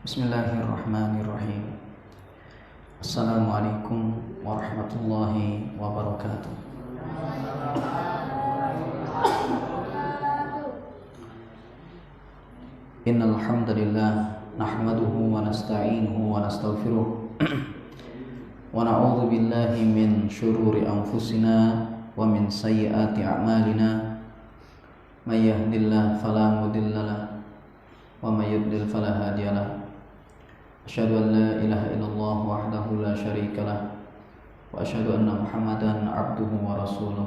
Bismillahirrahmanirrahim. Assalamualaikum warahmatullahi wabarakatuh. Innal hamdalillah nahmaduhu wa nasta'inuhu wa nastaghfiruh wa na'udzu billahi min shururi anfusina wa min sayyiati a'malina. May yahdihillahu fala mudilla lahu wa may yudlil fala hadiya lahu. Asyhadu an la ilaha illallah wahdahu la syarika lah wa asyhadu anna Muhammadan abduhu wa rasuluh.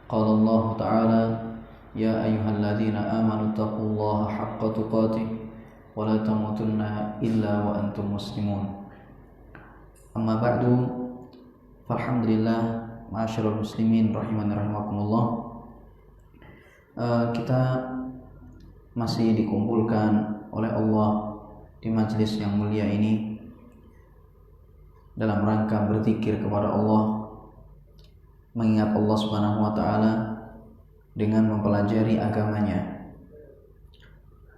Qala Allah Ta'ala, ya ayyuhalladzina amanu taqullaha haqqa tuqatih wa la tamutunna illa wa antum muslimun. Amma ba'du, falhamdulillah, ma'asyiral muslimin rahimani rahimakumullah. Kita masih dikumpulkan oleh Allah di majelis yang mulia ini dalam rangka berzikir kepada Allah, mengingat Allah Subhanahu wa taala dengan mempelajari agamanya,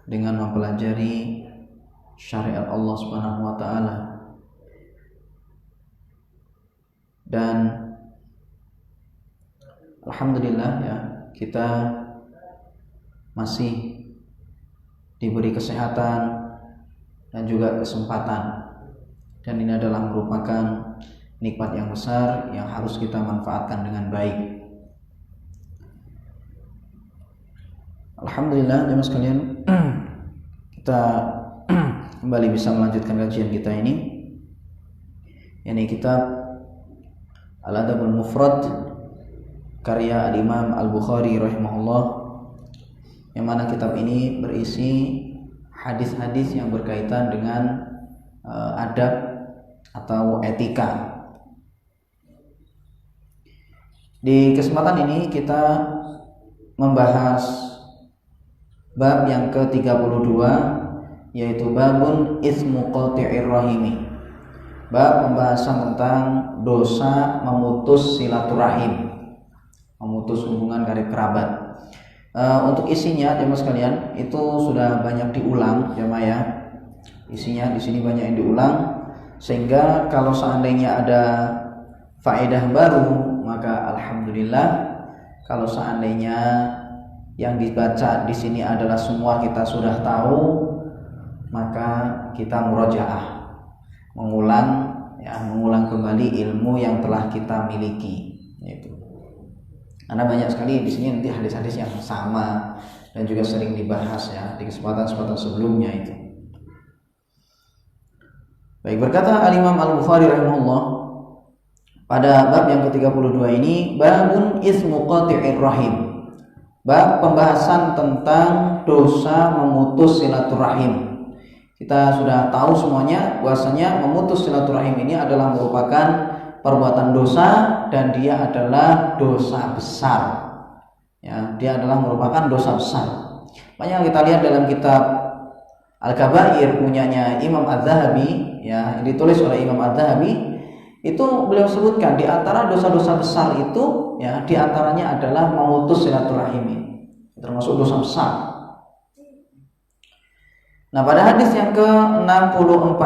dengan mempelajari syariat Allah Subhanahu wa taala. Dan alhamdulillah ya, kita masih diberi kesehatan dan juga kesempatan, dan ini adalah merupakan nikmat yang besar yang harus kita manfaatkan dengan baik. Alhamdulillah jemaah sekalian, kita kembali bisa melanjutkan kajian kita ini, yakni kitab Al-Adabul Mufrad karya Al-Imam Al-Bukhari rahimahullah, yang mana kitab ini berisi hadis-hadis yang berkaitan dengan adab atau etika. Di kesempatan ini kita membahas bab yang ke-32, yaitu babun ismu qati'ir rahimi. Bab pembahasan tentang dosa memutus silaturahim, memutus hubungan karib kerabat. Untuk isinya jemaah sekalian itu sudah banyak diulang jemaah ya. Isinya di sini banyak yang diulang, sehingga kalau seandainya ada faedah baru maka alhamdulillah. Kalau seandainya yang dibaca di sini adalah semua kita sudah tahu, maka kita murojaah, mengulang kembali ilmu yang telah kita miliki, yaitu. Karena banyak sekali di sini nanti hadis-hadis yang sama dan juga sering dibahas ya di kesempatan-kesempatan sebelumnya itu. Baik, berkata Al-Imam Al-Bukhari rahimahullah pada bab yang ke-32 ini, babun ismu qati'ir rahim. Bab pembahasan tentang dosa memutus silaturahim. Kita sudah tahu semuanya bahwasanya memutus silaturahim ini adalah merupakan perbuatan dosa, dan dia adalah dosa besar. Ya, dia adalah merupakan dosa besar. Banyak kita lihat dalam kitab Al-Kabair punyanya Imam Az-Zahabi, ya, yang ditulis oleh Imam Az-Zahabi, itu beliau sebutkan di antara dosa-dosa besar itu, ya, di antaranya adalah memutus silaturahim, termasuk dosa besar. Nah, pada hadis yang ke-64,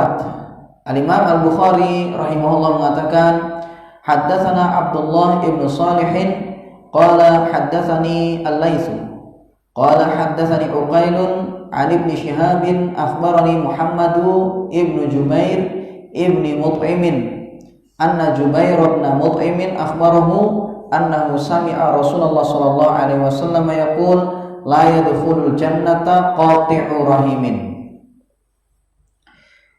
Al-Imam Al-Bukhari rahimahullah mengatakan, haddatsana Abdullah ibn Salihin qala haddatsani Al-Laits qala haddatsani Uqailun an ibn Shihab akhbarani Muhammad ibn Jubair ibn Mut'im anna Jubair ibn Mut'im akhbarahu annahu sami'a Rasulullah sallallahu alaihi wasallam yaqul la yadkhulul jannata qati'ur rahimin.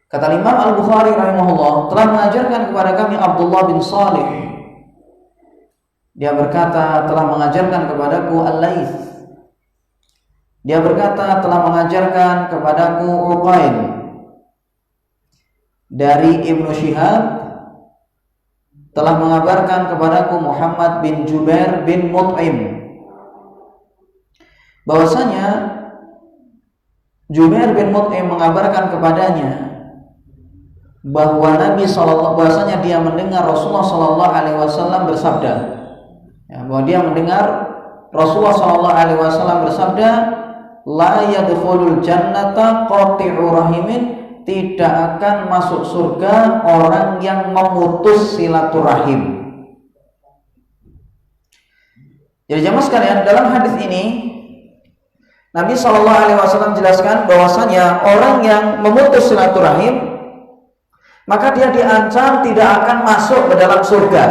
Kata Imam Al-Bukhari rahimahullah, telah mengajarkan kepada kami Abdullah bin Salih. Dia berkata, telah mengajarkan kepadaku Al-Laits. Dia berkata, telah mengajarkan kepadaku Uqail dari Ibnu Shihab, telah mengabarkan kepadaku Muhammad bin Jubair bin Mut'im, bahwasanya Jubair bin Mut'im mengabarkan kepadanya bahwa bahwasanya dia mendengar Rasulullah sallallahu alaihi wasallam bersabda, ya, bahwa dia mendengar Rasulullah sallallahu alaihi wasallam bersabda, la yadkhulul jannata qati'u rahimin, tidak akan masuk surga orang yang memutus silaturahim. Jadi jemaah sekalian, dalam hadis ini Nabi SAW jelaskan bahwasanya orang yang memutus silaturahim, maka dia diancam tidak akan masuk ke dalam surga.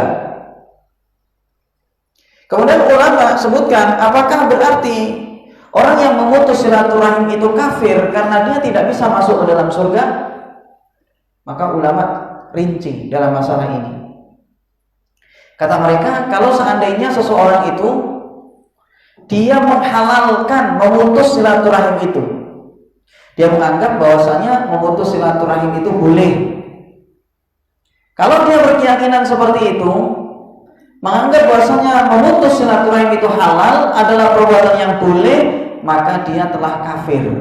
Kemudian ulama sebutkan, apakah berarti orang yang memutus silaturahim itu kafir karena dia tidak bisa masuk ke dalam surga? Maka ulama rinci dalam masalah ini. Kata mereka, kalau seandainya seseorang itu dia menghalalkan memutus silaturahim itu, dia menganggap bahwasanya memutus silaturahim itu boleh. Kalau dia berkeyakinan seperti itu, menganggap bahwasanya memutus silaturahim itu halal, adalah perbuatan yang boleh, maka dia telah kafir.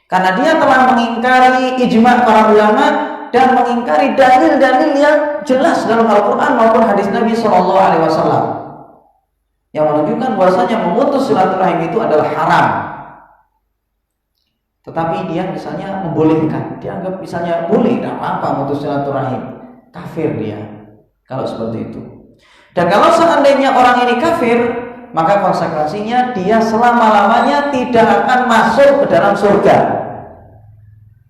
Karena dia telah mengingkari ijma' para ulama dan mengingkari dalil-dalil yang jelas dalam Al-Quran maupun hadis Nabi SAW yang menunjukkan bahwasanya memutus silaturahim itu adalah haram. Tetapi dia misalnya membolehkan, dianggap misalnya boleh, tidak apa-apa memutus silaturahim. Kafir dia kalau seperti itu. Dan kalau seandainya orang ini kafir, maka konsekuensinya dia selama-lamanya tidak akan masuk ke dalam surga.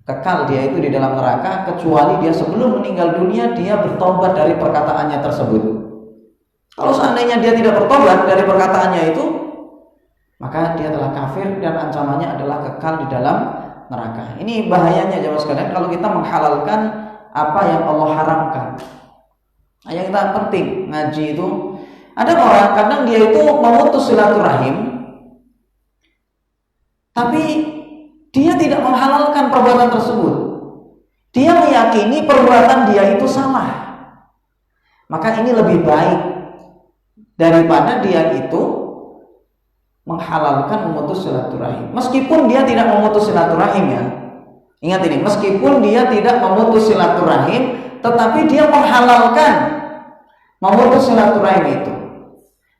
Kekal dia itu di dalam neraka, kecuali dia sebelum meninggal dunia dia bertobat dari perkataannya tersebut. Kalau seandainya dia tidak bertobat dari perkataannya itu, maka dia telah kafir dan ancamannya adalah kekal di dalam neraka. Ini bahayanya jemaah sekalian kalau kita menghalalkan apa yang Allah haramkan. Yang kita penting ngaji itu, ada orang kadang dia itu memutus silaturahim, tapi dia tidak menghalalkan perbuatan tersebut. Dia meyakini perbuatan dia itu salah. Maka ini lebih baik daripada dia itu menghalalkan memutus silaturahim. Meskipun dia tidak memutus silaturahim ya. Ingat ini, meskipun dia tidak memutus silaturahim, tetapi dia menghalalkan memutus silaturahim itu,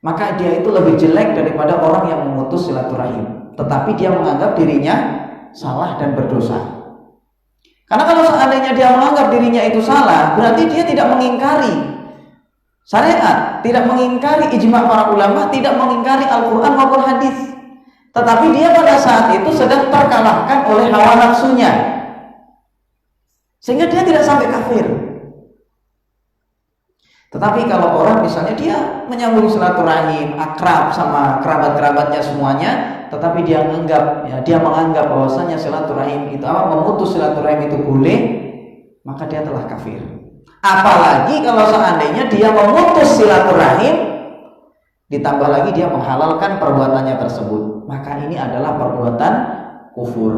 maka dia itu lebih jelek daripada orang yang memutus silaturahim, tetapi dia menganggap dirinya salah dan berdosa. Karena kalau seandainya dia menganggap dirinya itu salah, berarti dia tidak mengingkari syariat, tidak mengingkari ijma' para ulama, tidak mengingkari Al-Quran maupun hadis. Tetapi dia pada saat itu sedang terkalahkan oleh hawa nafsunya, sehingga dia tidak sampai kafir. Tetapi kalau orang misalnya dia menyambung silaturahim, akrab sama kerabat-kerabatnya semuanya, tetapi dia menganggap bahwasanya silaturahim itu memutus silaturahim itu boleh, maka dia telah kafir. Apalagi kalau seandainya dia memutus silaturahim, ditambah lagi dia menghalalkan perbuatannya tersebut, maka ini adalah perbuatan kufur,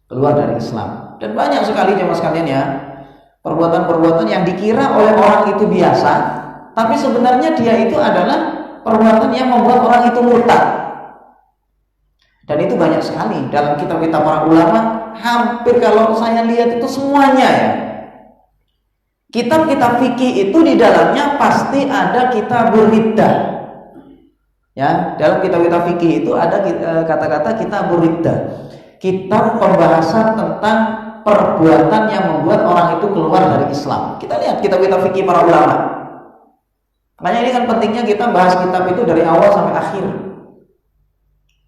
keluar dari Islam. Dan banyak sekali jemaah sekalian ya, perbuatan-perbuatan yang dikira oleh orang itu biasa, tapi sebenarnya dia itu adalah perbuatan yang membuat orang itu murtad. Dan itu banyak sekali dalam kitab-kitab para ulama. Hampir kalau saya lihat itu semuanya ya, kitab-kitab fikih itu di dalamnya pasti ada kitabur riddah. Ya, dalam kitab-kitab fikih itu ada kata-kata kitabur riddah, kitab pembahasan tentang perbuatan yang membuat orang itu keluar dari Islam. Kita lihat kitab-kitab fikih para ulama. Makanya ini kan pentingnya kita bahas kitab itu dari awal sampai akhir.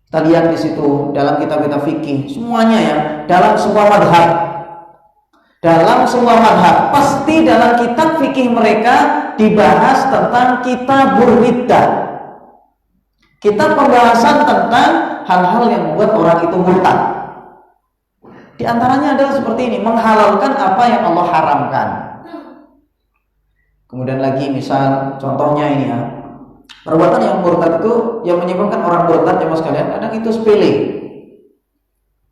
Kita lihat di situ dalam kitab-kitab fikih semuanya ya, dalam semua madhab. Dalam semua madhab pasti dalam kitab fikih mereka dibahas tentang kitabur riddah, kitab pembahasan tentang hal-hal yang membuat orang itu murtad. Di antaranya adalah seperti ini, menghalalkan apa yang Allah haramkan. Kemudian lagi misal contohnya ini ya, perbuatan yang murtad itu yang menyebabkan orang murtad jemaah sekalian, kadang itu sepele.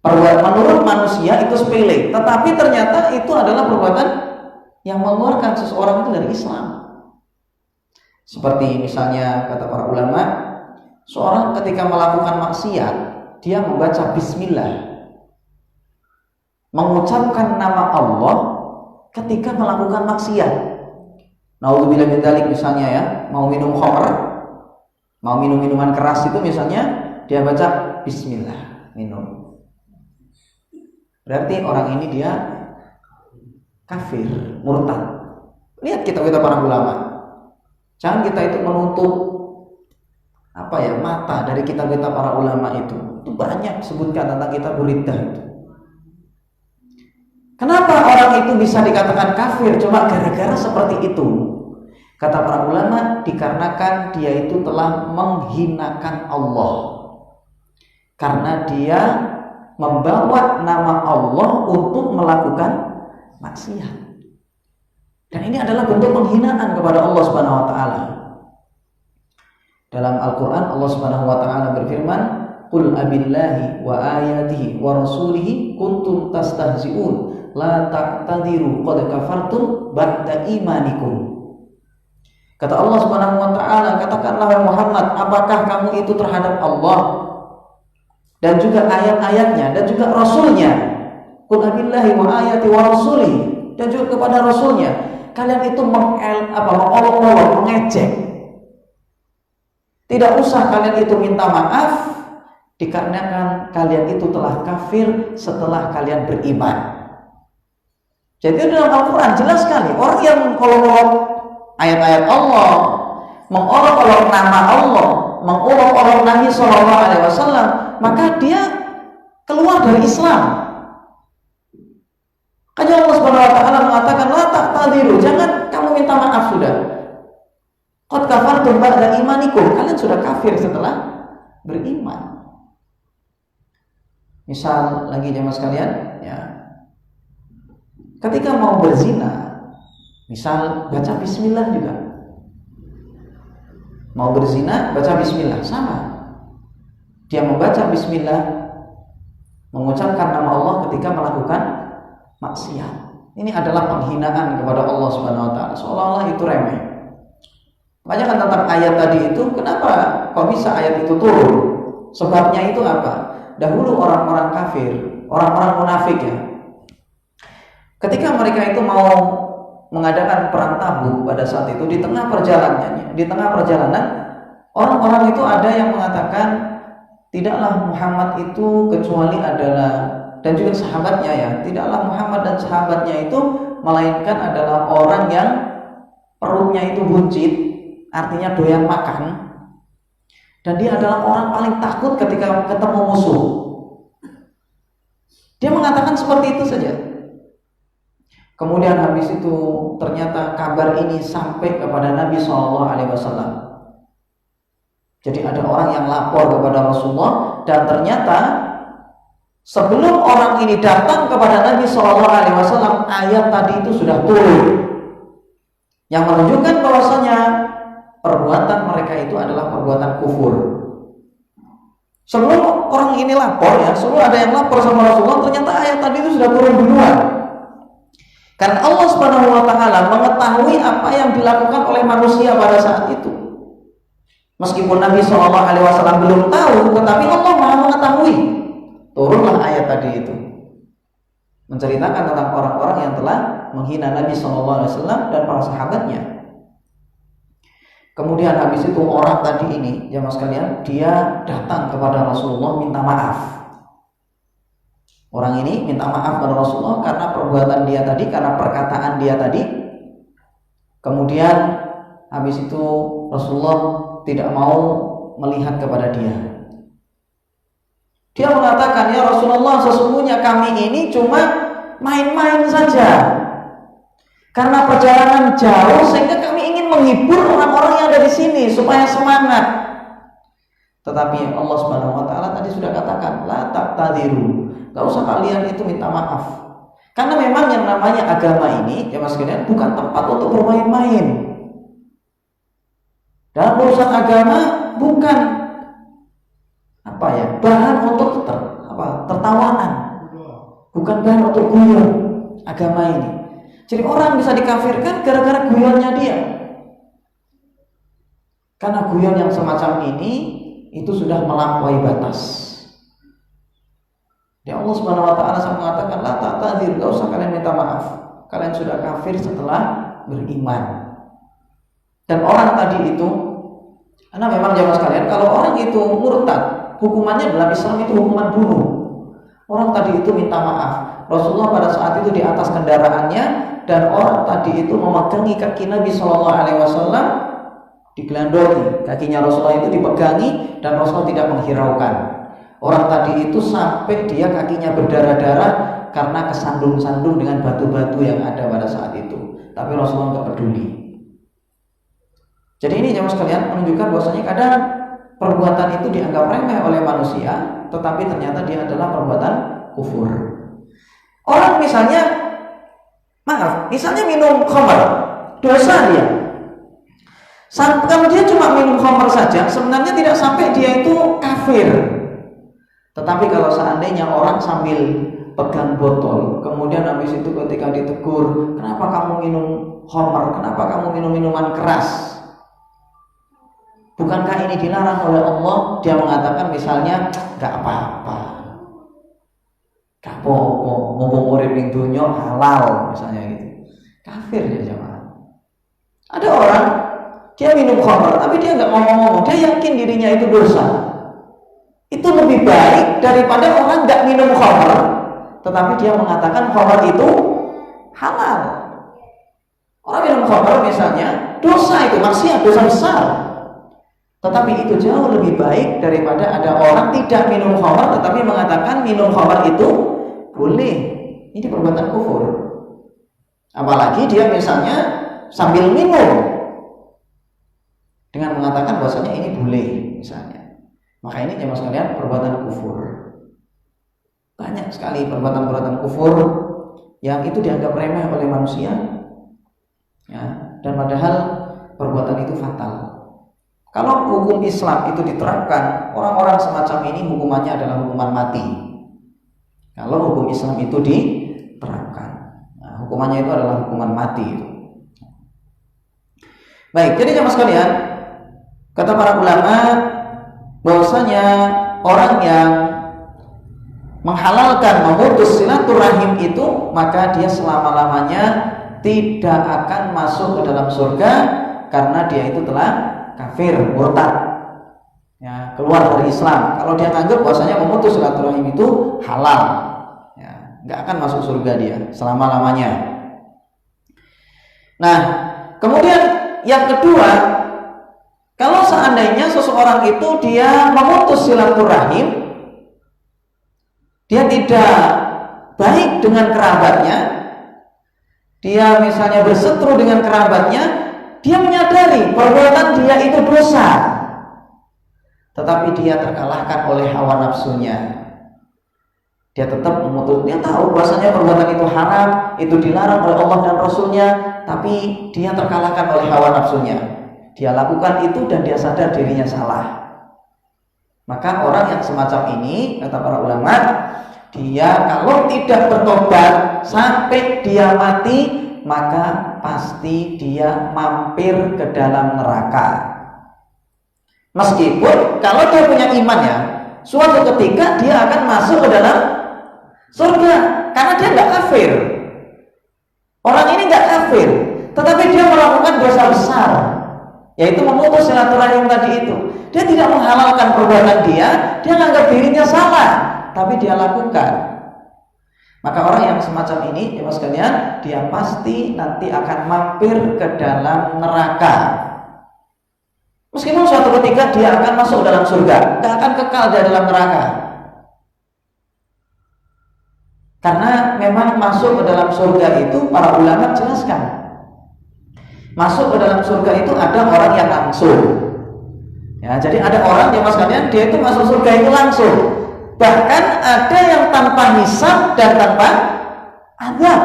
Perbuatan menurut manusia itu sepele, tetapi ternyata itu adalah perbuatan yang mengeluarkan seseorang itu dari Islam. Seperti misalnya kata para ulama, seorang ketika melakukan maksiat, dia membaca bismillah, mengucapkan nama Allah ketika melakukan maksiat. Naudzubillah min dzalik, misalnya ya, mau minum khamr, mau minum minuman keras itu misalnya, dia baca bismillah, minum. Berarti orang ini dia kafir, murtad. Lihat kitab-kitab para ulama. Jangan kita itu menutup mata dari kitab-kitab para ulama itu. Itu banyak sebutkan tentang kitab riddah itu. Kenapa orang itu bisa dikatakan kafir? Cuma gara-gara seperti itu. Kata para ulama, dikarenakan dia itu telah menghinakan Allah. Karena dia membawa nama Allah untuk melakukan maksiat. Dan ini adalah bentuk penghinaan kepada Allah Subhanahu wa taala. Dalam Al-Qur'an Allah Subhanahu wa taala berfirman, "Qul abillahi wa ayatihi wa rasulihi kuntum tastahzi'un la ta'tadiru qad kafartum ba'da imanikum." Kata Allah Subhanahu wa taala, katakanlah wahai Muhammad, apakah kamu itu terhadap Allah dan juga ayat-ayatnya dan juga rasulnya? Qul abillahi wa ayati wa rasulihi, dan juga kepada rasulnya kalian itu mengolok-olok, mengejek. Tidak usah kalian itu minta maaf, dikarenakan kalian itu telah kafir setelah kalian beriman. Jadi dalam Al-Quran jelas sekali, orang yang mengolok-olok ayat-ayat Allah, mengolok-olok nama Allah, mengolok-olok Nabi SAW, maka dia keluar dari Islam. Karena Allah Subhanahu wa taala mengatakan la ta'tadiru, jangan kamu minta maaf sudah. Qad kafartum ba'da imanikum, kalian sudah kafir setelah beriman. Misal lagi jemaah sekalian, ya. Ketika mau berzina, misal baca bismillah juga. Mau berzina, baca bismillah, sama. Dia membaca bismillah, mengucapkan nama Allah ketika melakukan maksiat. Ini adalah penghinaan kepada Allah Subhanahu wa taala, seolah-olah itu remeh. Makanya kan tentang ayat tadi itu, kenapa kok bisa ayat itu turun? Sebabnya itu apa? Dahulu orang-orang kafir, orang-orang munafik ya, ketika mereka itu mau mengadakan perang Tabuk pada saat itu, di tengah perjalanan, orang-orang itu ada yang mengatakan tidaklah Muhammad itu kecuali adalah, dan juga sahabatnya ya, tidaklah Muhammad dan sahabatnya itu melainkan adalah orang yang perutnya itu buncit, artinya doyan makan, dan dia adalah orang paling takut ketika ketemu musuh. Dia mengatakan seperti itu saja. Kemudian habis itu ternyata kabar ini sampai kepada Nabi SAW. Jadi ada orang yang lapor kepada Rasulullah, dan ternyata sebelum orang ini datang kepada Nabi SAW, ayat tadi itu sudah turun, yang menunjukkan bahwasanya perbuatan mereka itu adalah perbuatan kufur. Sebelum orang ini lapor ya, sebelum ada yang lapor sama Rasulullah, ternyata ayat tadi itu sudah turun duluan. Karena Allah Subhanahu wa taala mengetahui apa yang dilakukan oleh manusia pada saat itu. Meskipun Nabi SAW belum tahu, tetapi Allah Maha mengetahui. Turunlah ayat tadi itu, menceritakan tentang orang-orang yang telah menghina Nabi SAW dan para sahabatnya. Kemudian habis itu orang tadi ini, jemaah sekalian, dia datang kepada Rasulullah minta maaf. Orang ini minta maaf kepada Rasulullah karena perbuatan dia tadi, karena perkataan dia tadi. Kemudian habis itu Rasulullah tidak mau melihat kepada dia. Dia mengatakan, ya Rasulullah, sesungguhnya kami ini cuma main-main saja. Karena perjalanan jauh sehingga kami ingin menghibur orang-orang yang ada di sini supaya semangat. Tetapi Allah Subhanahu wa taala tadi sudah katakan, la ta'tadiru. Enggak usah kalian itu minta maaf. Karena memang yang namanya agama ini, ya Mas sekalian, bukan tempat untuk bermain-main. Dalam urusan agama bukan bahan untuk tertawaan, bukan bahan untuk guyon agama ini. Jadi orang bisa dikafirkan gara-gara guyonnya dia. Karena guyon yang semacam ini itu sudah melampaui batas. Ya Allah Subhanahu wa taala sang mengatakan, la ta'tadzir, enggak usah kalian minta maaf. Kalian sudah kafir setelah beriman. Dan orang tadi itu Karena memang jamaah sekalian, kalau orang itu murtad, hukumannya dalam Islam itu hukuman bunuh. Orang tadi itu minta maaf. Rasulullah pada saat itu di atas kendaraannya, dan orang tadi itu memegangi kaki Nabi Shallallahu Alaihi Wasallam, digelandoli. Kakinya Rasulullah itu dipegangi dan Rasulullah tidak menghiraukan. Orang tadi itu sampai dia kakinya berdarah-darah karena kesandung-sandung dengan batu-batu yang ada pada saat itu. Tapi Rasulullah nggak peduli. Jadi ini jemaah sekalian menunjukkan bahwasanya kadang perbuatan itu dianggap remeh oleh manusia, tetapi ternyata dia adalah perbuatan kufur. Orang misalnya minum khamar, dosa dia. Kalau dia cuma minum khamar saja, sebenarnya tidak sampai dia itu kafir. Tetapi kalau seandainya orang sambil pegang botol, kemudian habis itu ketika ditegur, kenapa kamu minum khamar, kenapa kamu minum minuman keras? Bukankah ini dilarang oleh Allah? Dia mengatakan misalnya, gak apa-apa, gak apa-apa, ngomong urip ning dunya halal misalnya gitu. Kafir ya jemaah. Ada orang dia minum khamar, tapi dia nggak ngomong-ngomong, dia yakin dirinya itu dosa. Itu lebih baik daripada orang nggak minum khamar, tetapi dia mengatakan khamar itu halal. Orang minum khamar misalnya, dosa itu maksiat, dosa besar. Tetapi itu jauh lebih baik daripada ada orang tidak minum khamar tetapi mengatakan minum khamar itu boleh. Ini perbuatan kufur. Apalagi dia misalnya sambil minum dengan mengatakan bahwasanya ini boleh misalnya. Maka ini jemaah sekalian perbuatan kufur. Banyak sekali perbuatan-perbuatan kufur yang itu dianggap remeh oleh manusia. Ya, dan padahal perbuatan itu fatal. Kalau hukum Islam itu diterapkan, orang-orang semacam ini hukumannya adalah hukuman mati. Kalau hukum Islam itu diterapkan, nah, hukumannya itu adalah hukuman mati. Baik, jadi jemaah sekalian, kata para ulama bahwasanya orang yang menghalalkan memutus silaturahim itu, maka dia selama-lamanya tidak akan masuk ke dalam surga karena dia itu telah kafir, murtad, ya, keluar dari Islam. Kalau dia anggap bahwasanya memutus silaturahim itu halal, ya, nggak akan masuk surga dia selama-lamanya. Nah, kemudian yang kedua, kalau seandainya seseorang itu dia memutus silaturahim, dia tidak baik dengan kerabatnya, dia misalnya berseteru dengan kerabatnya, dia menyadari perbuatan dia itu dosa, tetapi dia terkalahkan oleh hawa nafsunya. Dia tetap memutus, dia tahu bahwasanya perbuatan itu haram, itu dilarang oleh Allah dan Rasulnya, tapi dia terkalahkan oleh hawa nafsunya. Dia lakukan itu dan dia sadar dirinya salah. Maka orang yang semacam ini, kata para ulama, dia kalau tidak bertobat sampai dia mati, maka pasti dia mampir ke dalam neraka. Meskipun kalau dia punya iman ya, suatu ketika dia akan masuk ke dalam surga karena dia nggak kafir. Orang ini nggak kafir, tetapi dia melakukan dosa besar, yaitu memutus silaturahim tadi itu. Dia tidak menghalalkan perbuatan dia menganggap dirinya salah, tapi dia lakukan. Maka orang yang semacam ini, jemaah sekalian, dia pasti nanti akan mampir ke dalam neraka. Meskipun suatu ketika dia akan masuk dalam surga, tidak akan kekal di dalam neraka. Karena memang masuk ke dalam surga itu para ulama jelaskan. Masuk ke dalam surga itu ada orang yang langsung. Ya, jadi ada orang jemaah sekalian, dia itu masuk surga itu langsung. Bahkan ada yang tanpa hisab dan tanpa azab.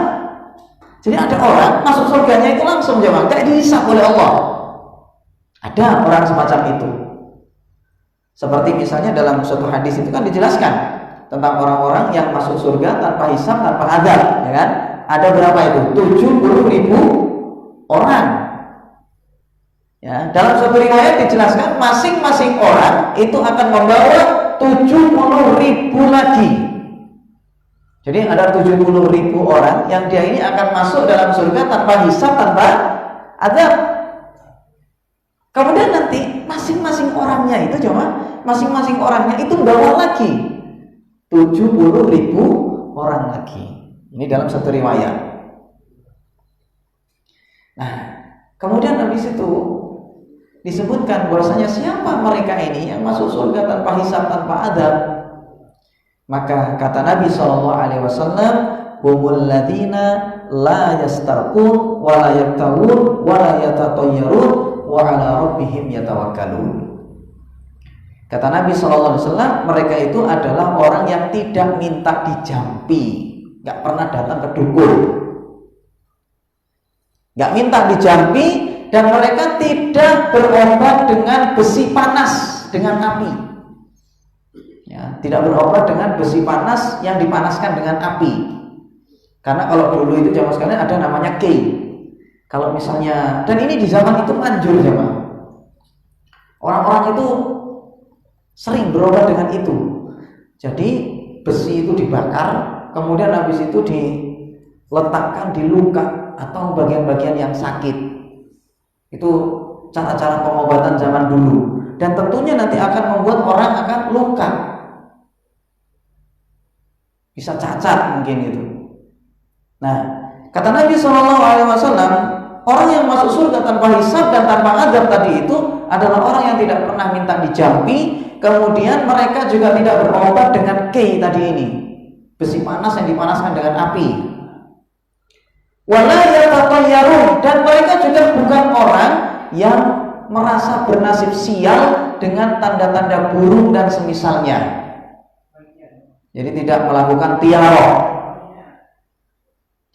Jadi ada orang masuk surganya itu langsung jemaah, tidak dihisab oleh Allah. Ada orang semacam itu. Seperti misalnya dalam suatu hadis itu kan dijelaskan tentang orang-orang yang masuk surga tanpa hisab, tanpa azab, ya kan? Ada berapa itu? 70.000 orang. Ya, dalam suatu riwayat dijelaskan masing-masing orang itu akan membawa 70.000 lagi. Jadi ada 70.000 orang yang dia ini akan masuk dalam surga tanpa hisab, tanpa azab. Kemudian nanti masing-masing orangnya itu masing-masing orangnya itu bawa lagi 70.000 orang lagi. Ini dalam satu riwayat. Nah, kemudian habis itu disebutkan bahwasanya siapa mereka ini yang masuk surga tanpa hisab, tanpa adab. Maka kata Nabi SAW, humul ladzina la yastarqun wa la yaktawun wa la yatatayyarun wa ala rabbihim yatawakkalun. Kata Nabi SAW, mereka itu adalah orang yang tidak minta dijampi, gak pernah datang ke dukun, gak minta dijampi, dan mereka tidak berobat dengan besi panas, dengan api. Ya, tidak berobat dengan besi panas yang dipanaskan dengan api. Karena kalau dulu itu zaman sekalian ada namanya kei. Kalau misalnya, dan ini di zaman itu manjur zaman. Orang-orang itu sering berobat dengan itu. Jadi besi itu dibakar, kemudian habis itu diletakkan di luka atau bagian-bagian yang sakit. Itu cara-cara pengobatan zaman dulu. Dan tentunya nanti akan membuat orang akan luka. Bisa cacat mungkin itu. Nah, kata Nabi SAW, orang yang masuk surga tanpa hisab dan tanpa azab tadi itu adalah orang yang tidak pernah minta dijampi, kemudian mereka juga tidak berobat dengan kei tadi ini, besi panas yang dipanaskan dengan api. Wala yatatayyarun, dan mereka juga bukan orang yang merasa bernasib sial dengan tanda-tanda burung dan semisalnya. Jadi tidak melakukan tiarah.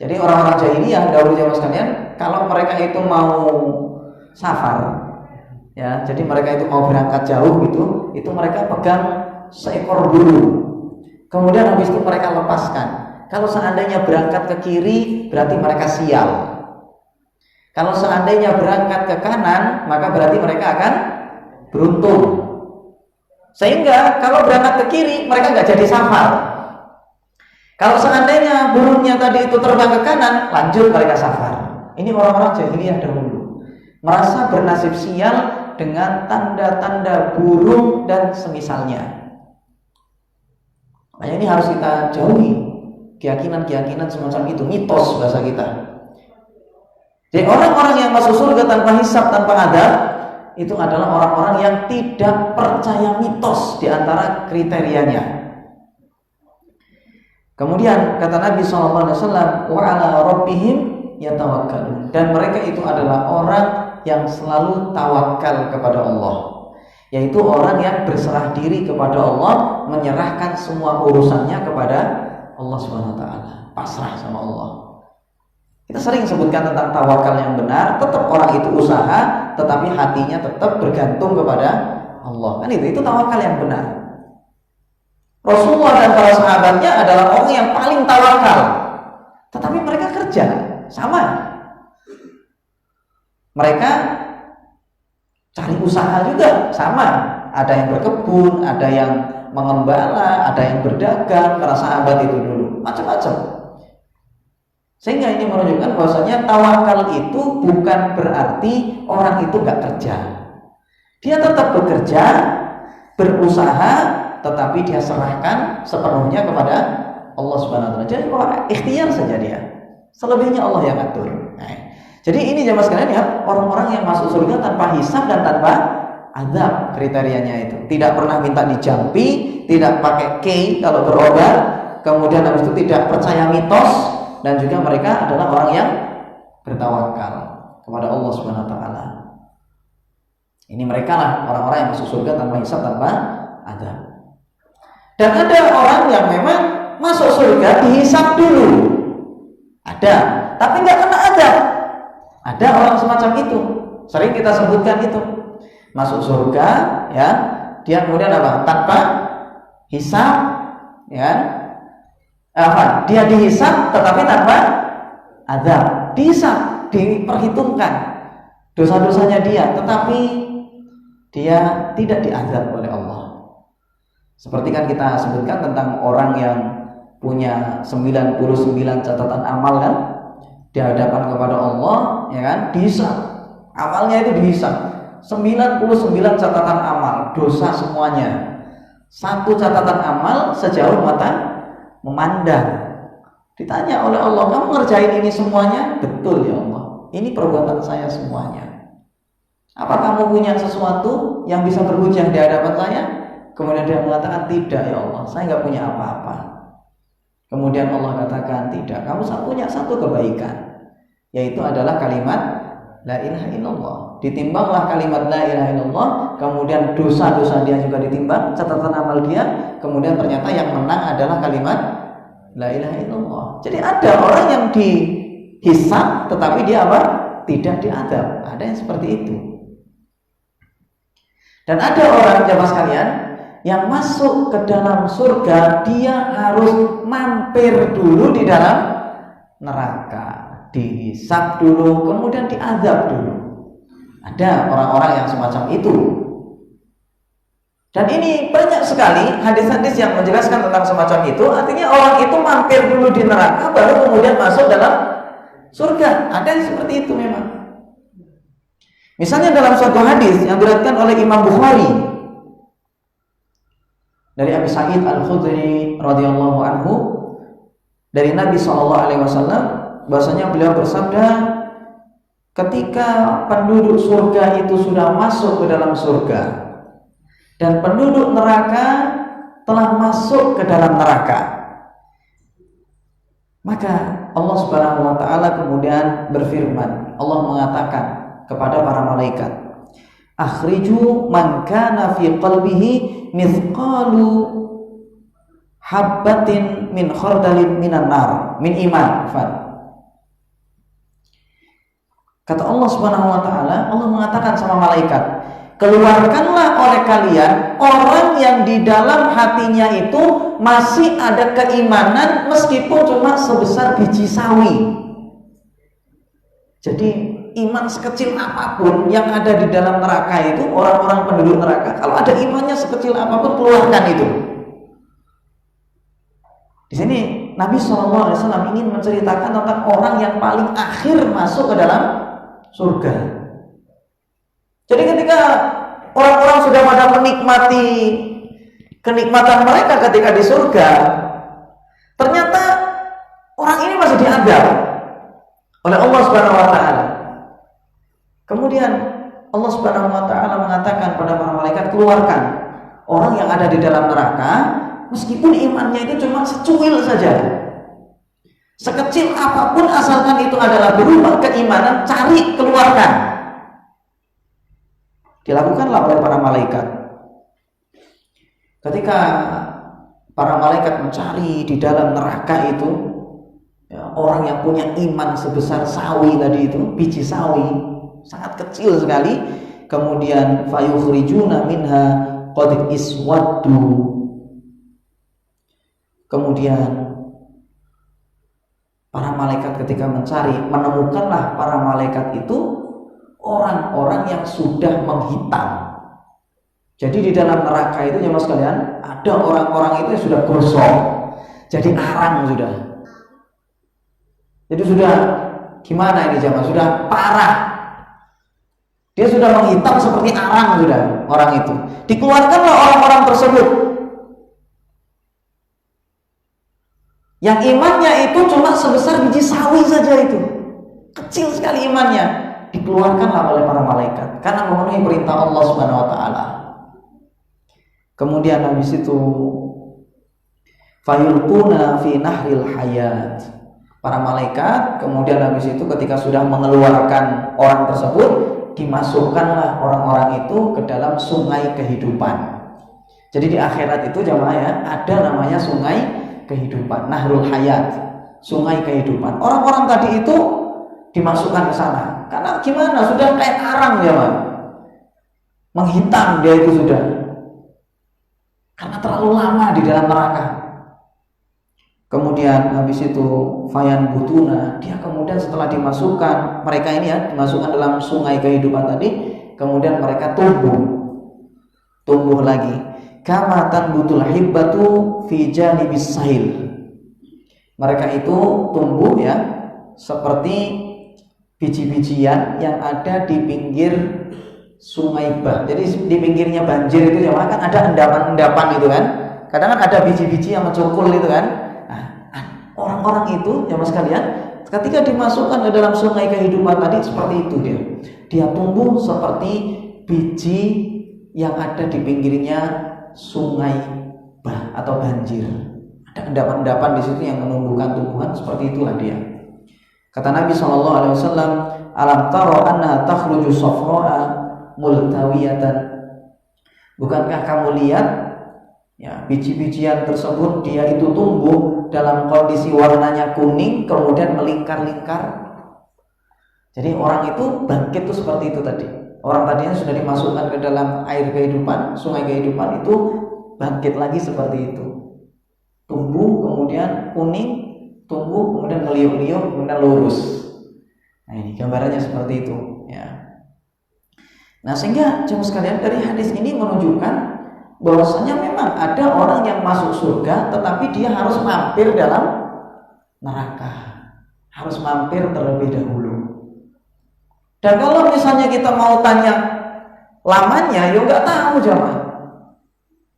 Jadi orang-orang jahiliyah dahulu zaman sekalian, kalau mereka itu mau safar, ya, jadi mereka itu mau berangkat jauh gitu, itu mereka pegang seekor burung. Kemudian habis itu mereka lepaskan. Kalau seandainya berangkat ke kiri, berarti mereka sial. Kalau seandainya berangkat ke kanan, maka berarti mereka akan beruntung. Sehingga kalau berangkat ke kiri, mereka nggak jadi safar. Kalau seandainya burungnya tadi itu terbang ke kanan, lanjut mereka safar. Ini orang-orang jahiliyah dahulu, merasa bernasib sial dengan tanda-tanda burung dan semisalnya. Makanya ini harus kita jauhi keyakinan-keyakinan semacam itu, mitos bahasa kita. Jadi orang-orang yang masuk surga tanpa hisab, tanpa adab, itu adalah orang-orang yang tidak percaya mitos di antara kriterianya. Kemudian kata Nabi SAW, wa ala rabbihim yatawakkalun, dan mereka itu adalah orang yang selalu tawakal kepada Allah, yaitu orang yang berserah diri kepada Allah, menyerahkan semua urusannya kepada Allah Subhanahu wa taala, pasrah sama Allah. Kita sering sebutkan tentang tawakal yang benar, tetap orang itu usaha, tetapi hatinya tetap bergantung kepada Allah. Kan itu tawakal yang benar. Rasulullah dan para sahabatnya adalah orang yang paling tawakal, tetapi mereka kerja sama. Mereka cari usaha juga sama. Ada yang berkebun, ada yang mengembala, ada yang berdagang. Para sahabat itu dulu macam-macam. Sehingga ini menunjukkan bahwasanya tawakal itu bukan berarti orang itu nggak kerja. Dia tetap bekerja, berusaha, tetapi dia serahkan sepenuhnya kepada Allah Subhanahu wa taala. Jadi ikhtiar saja dia. Selebihnya Allah yang atur. Nah, jadi ini jamaah sekalian lihat, orang-orang yang masuk surga tanpa hisab dan tanpa azab, kriterianya itu. Tidak pernah minta dijampi, tidak pakai kei kalau berobat, kemudian habis itu tidak percaya mitos, dan juga mereka adalah orang yang bertawakal kepada Allah Subhanahu wa taala. Ini mereka lah orang-orang yang masuk surga tanpa hisab, tanpa azab. Dan ada orang yang memang masuk surga dihisab dulu, ada, tapi nggak kena azab. Ada orang semacam itu, sering kita sebutkan itu, masuk surga, ya, dia kemudian apa? Tanpa hisab, ya, dia dihisab, tetapi tanpa azab. Dihisab, diperhitungkan dosa-dosanya dia, tetapi dia tidak diazab oleh Allah. Seperti kan kita sebutkan tentang orang yang punya 99 catatan amal kan, di hadapan kepada Allah, ya kan, dihisab. Amalnya itu dihisab. 99 catatan amal. dosa semuanya. Satu catatan amal sejauh mata memandang. Ditanya oleh Allah, kamu ngerjain ini semuanya? Betul ya Allah, ini perbuatan saya semuanya. Apa kamu punya sesuatu yang bisa berhujah di hadapan saya? Kemudian dia mengatakan, tidak ya Allah, saya nggak punya apa-apa. Kemudian Allah katakan, tidak, kamu punya satu kebaikan, yaitu adalah kalimat la ilaha illallah. Ditimbanglah kalimat la ilaha illallah, kemudian dosa-dosa dia juga ditimbang, catatan amal dia, kemudian ternyata yang menang adalah kalimat la ilaha illallah. Jadi ada orang yang dihisab tetapi dia apa? Tidak diadab. Ada yang seperti itu. Dan ada orang, jamaah sekalian, yang masuk ke dalam surga, dia harus mampir dulu di dalam neraka, dihisab dulu, kemudian diazab dulu. Ada orang-orang yang semacam itu. Dan ini banyak sekali hadis-hadis yang menjelaskan tentang semacam itu. Artinya orang itu mampir dulu di neraka, baru kemudian masuk dalam surga. Ada yang seperti itu memang. Misalnya dalam suatu hadis yang diriwayatkan oleh Imam Bukhari dari Abi Sa'id Al-Khudri radhiyallahu anhu, dari Nabi SAW, bahwasanya beliau bersabda, ketika penduduk surga itu sudah masuk ke dalam surga dan penduduk neraka telah masuk ke dalam neraka, maka Allah Subhanahu wa taala kemudian berfirman, Allah mengatakan kepada para malaikat, akhriju man kana fi qalbihi mithqalu habbatin min khardalin minan nar min iman. Kata Allah Subhanahu wa taala, Allah mengatakan sama malaikat, keluarkanlah oleh kalian orang yang di dalam hatinya itu masih ada keimanan meskipun cuma sebesar biji sawi. Jadi iman sekecil apapun yang ada di dalam neraka itu, orang-orang penduduk neraka, kalau ada imannya sekecil apapun, keluarkan itu. Di sini Nabi SAW ingin menceritakan tentang orang yang paling akhir masuk ke dalam surga. Jadi ketika orang-orang sudah pada menikmati kenikmatan mereka ketika di surga, ternyata orang ini masih diadab oleh Allah Subhanahu wa taala. Kemudian Allah Subhanahu wa taala mengatakan pada para malaikat, keluarkan orang yang ada di dalam neraka meskipun imannya itu cuma secuil saja, sekecil apapun, asalkan itu adalah berupa keimanan, cari, keluarkan. Dilakukanlah oleh para malaikat. Ketika para malaikat mencari di dalam neraka itu, ya, orang yang punya iman sebesar sawi tadi itu, biji sawi, sangat kecil sekali, kemudian fayukhrijuna minha qad iswaddu. Kemudian para malaikat ketika mencari, menemukanlah para malaikat itu orang-orang yang sudah menghitam. Jadi di dalam neraka itu, jemaah sekalian, ada orang-orang itu yang sudah gosong, jadi arang sudah. Jadi sudah gimana ini jemaah? Sudah parah. Dia sudah menghitam seperti arang sudah orang itu. Dikeluarkanlah orang-orang tersebut yang imannya itu cuma sebesar biji sawi saja, itu kecil sekali imannya, dikeluarkanlah oleh para malaikat karena memenuhi perintah Allah Subhanahu wa taala. Kemudian habis itu fayulquna fi nahril hayat. Para malaikat kemudian habis itu ketika sudah mengeluarkan orang tersebut, dimasukkanlah orang-orang itu ke dalam sungai kehidupan. Jadi di akhirat itu jemaah ya, ada namanya sungai kehidupan, nahrul hayat, sungai kehidupan. Orang-orang tadi itu dimasukkan ke sana. Karena gimana? Sudah kayak arang ya, Pak. Menghitam dia itu sudah. Karena terlalu lama di dalam neraka. Kemudian habis itu fayan butuna, dia kemudian setelah dimasukkan, mereka ini ya dimasukkan dalam sungai kehidupan tadi, kemudian mereka tumbuh lagi. Kama tanbutul hibbatu fi janibis sahil. Mereka itu tumbuh ya seperti biji-bijian yang ada di pinggir sungai bah. Jadi di pinggirnya banjir itu jamaah kan ada endapan-endapan itu kan. Kadang kan ada biji-biji yang mencukul itu kan. Nah, orang-orang itu jamaah sekalian, ketika dimasukkan ke dalam sungai kehidupan tadi seperti itu dia. Dia tumbuh seperti biji yang ada di pinggirnya sungai bah atau banjir. Ada endapan-endapan di situ yang menumbuhkan tumbuhan seperti itulah dia. Kata Nabi SAW, alam taro anna takhruju safra'a multawiyatan. Bukankah kamu lihat ya, biji-bijian tersebut dia itu tumbuh dalam kondisi warnanya kuning kemudian melingkar-lingkar. Jadi orang itu bangkit itu seperti itu tadi. Orang tadinya sudah dimasukkan ke dalam air kehidupan, sungai kehidupan, itu bangkit lagi seperti itu. Tumbuh kemudian kuning, tumbuh kemudian meliuk-liuk kemudian lurus. Nah, ini gambarannya seperti itu ya. Nah, sehingga jemaah sekalian, dari hadis ini menunjukkan bahwasanya memang ada orang yang masuk surga tetapi dia harus mampir dalam neraka. Harus mampir terlebih dahulu. Dan kalau misalnya kita mau tanya lamanya, ya nggak tahu jemaah.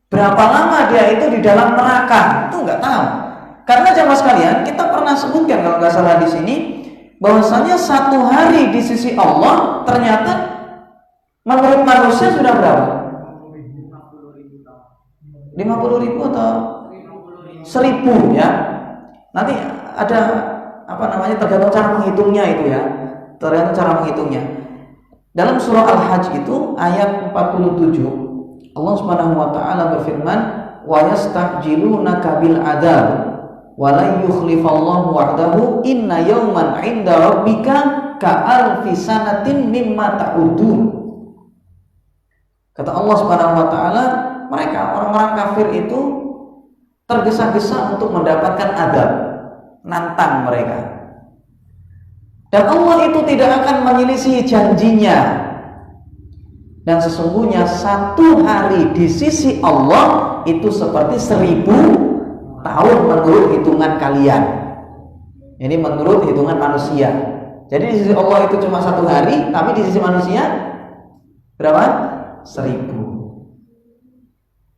Berapa lama dia itu di dalam neraka? Itu nggak tahu. Karena jemaah sekalian, kita pernah sebutkan kalau nggak salah di sini, bahwasanya 1 hari di sisi Allah ternyata menurut manusia sudah berapa? 50.000 atau 1.000 ya. Nanti ada tergantung cara menghitungnya itu ya. Tergantung cara menghitungnya. Dalam surah Al-Hajj itu ayat 47, Allah Subhanahu wa taala berfirman, "Wa yastajilunaka bil adzab wa la yukhlifallahu wa'dahu inna yawman 'inda rabbika ka'alfi sanatin mimma ta'udun." Kata Allah Subhanahu wa taala, mereka orang-orang kafir itu tergesa-gesa untuk mendapatkan azab, nantang mereka. Dan Allah itu tidak akan menyelisihi janjinya. Dan sesungguhnya 1 hari di sisi Allah itu seperti 1000 tahun menurut hitungan kalian. Ini menurut hitungan manusia. Jadi di sisi Allah itu cuma 1 hari, tapi di sisi manusia berapa? 1000.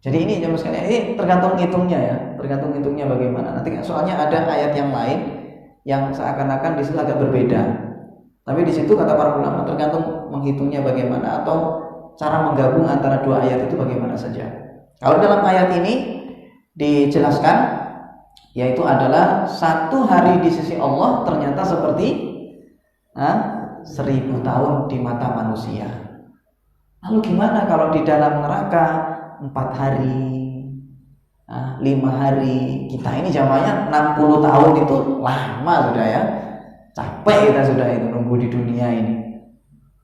Jadi ini jemaah sekalian, ini tergantung hitungnya ya, tergantung hitungnya bagaimana. Nanti soalnya ada ayat yang lain yang seakan-akan di situ agak berbeda. Tapi di situ kata para ulama tergantung menghitungnya bagaimana atau cara menggabung antara 2 ayat itu bagaimana saja. Kalau dalam ayat ini dijelaskan yaitu adalah 1 hari di sisi Allah ternyata seperti 1000 tahun di mata manusia. Lalu gimana kalau di dalam neraka 4 hari, 5 hari? Kita ini jamaahnya 60 tahun itu lama sudah ya. Capek kita sudah itu nunggu di dunia ini.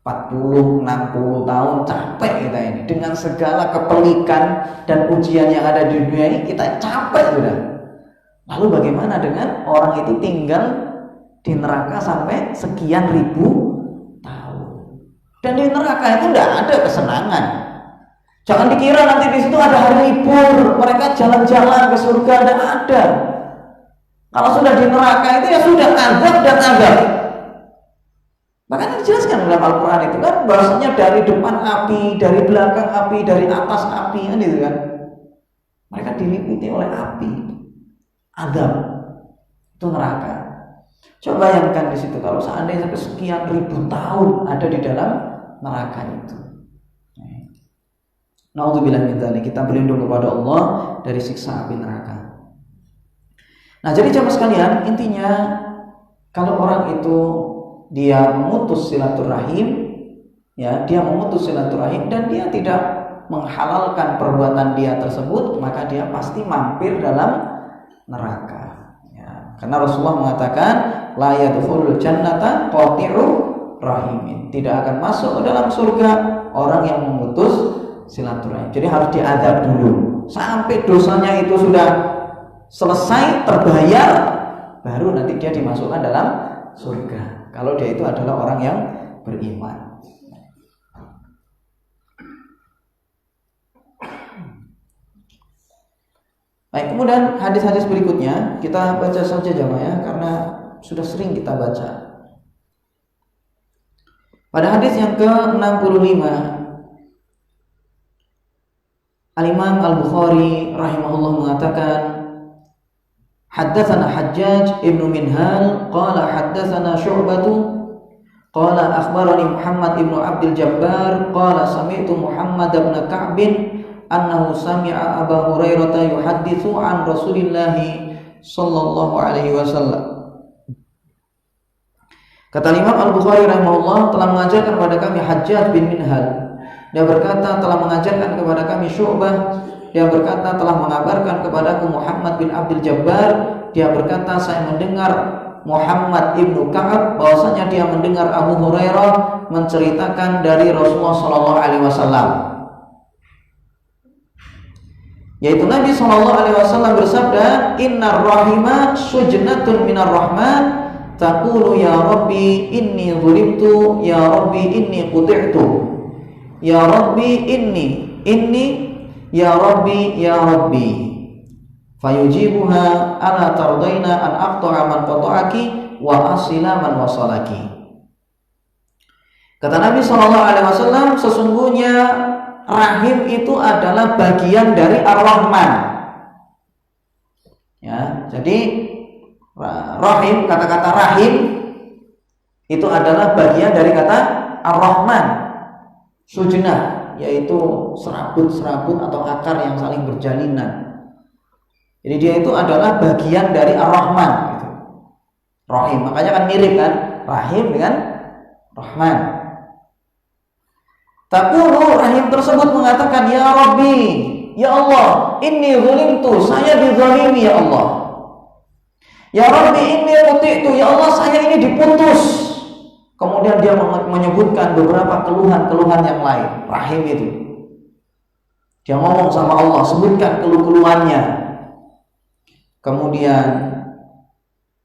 40, 60 tahun capek kita ini. Dengan segala kepelikan dan ujian yang ada di dunia ini kita capek sudah. Lalu bagaimana dengan orang itu tinggal di neraka sampai sekian ribu tahun? Dan di neraka itu tidak ada kesenangan. Jangan dikira nanti di situ ada hari libur, mereka jalan-jalan ke surga, tidak ada. Kalau sudah di neraka itu ya sudah azab dan azab. Makanya dijelaskan dalam Al-Quran itu kan bahwasanya dari depan api, dari belakang api, dari atas api kan itu kan. Mereka diliputi oleh api, azab. Itu neraka. Coba bayangkan di situ kalau seandainya sampai sekian ribu tahun ada di dalam neraka itu. Naudzubillah min dzalik, kita berlindung kepada Allah dari siksa api neraka. Nah, jadi jemaah sekalian, intinya kalau orang itu dia memutus silaturahim, ya, dia memutus silaturahim dan dia tidak menghalalkan perbuatan dia tersebut, maka dia pasti mampir dalam neraka. Ya, karena Rasulullah mengatakan, la yadkhulul jannata qati'ur rahimin. Tidak akan masuk ke dalam surga orang yang memutus silaturahim. Jadi harus diadab dulu sampai dosanya itu sudah selesai terbayar, baru nanti dia dimasukkan dalam surga. Kalau dia itu adalah orang yang beriman. Baik, kemudian hadis-hadis berikutnya kita baca saja jamaah ya, karena sudah sering kita baca. Pada hadis yang ke-65 Al-Imam Al-Bukhari rahimahullah mengatakan, haddatsana Hajjaj ibnu Minhal qala haddatsana Syu'batu qala akhbarani Muhammad ibnu Abdul Jabbar qala sami'tu Muhammad ibn Ka'b annahu sami'a Abu Hurairah yuhadditsu an Rasulillah sallallahu alaihi wasallam. Kata Imam Al-Bukhari rahimahullah, telah mengajarkan kepada kami Hajjaj bin Minhal. Dia berkata, telah mengajarkan kepada kami Syu'bah. Dia berkata, telah mengabarkan kepadaku Muhammad bin Abdul Jabbar. Dia berkata, saya mendengar Muhammad ibnu Ka'ab bahwasanya dia mendengar Abu Hurairah menceritakan dari Rasulullah sallallahu alaihi wasallam. Yaitu Nabi sallallahu alaihi wasallam bersabda, "Innar rahima sujnatun minar rahman." Taqulu ya Rabbi inni zulimtu, ya Rabbi inni quti'tu, ya Rabbi inni ya Rabbi ya Rabbi. Fayujibuha ala tardaina an aqta'a man qata'aki wa asila man wasalaki. Kata Nabi SAW, sesungguhnya rahim itu adalah bagian dari Ar-Rahman. Ya, jadi rahim, kata-kata rahim itu adalah bagian dari kata Ar-Rahman. Sujnah, yaitu serabut-serabut atau akar yang saling berjalinan. Jadi dia itu adalah bagian dari Ar-Rahman gitu. Rahim, makanya kan mirip kan, rahim dengan Rahman. Taqulu, rahim tersebut mengatakan, ya Rabbi, ya Allah, inni zulimtu, saya dizalimi ya Allah. Ya Rabbi inni quti'tu, ya Allah saya ini diputus. Kemudian dia menyebutkan beberapa keluhan-keluhan yang lain. Rahim itu, dia ngomong sama Allah, sebutkan keluh-keluhannya. Kemudian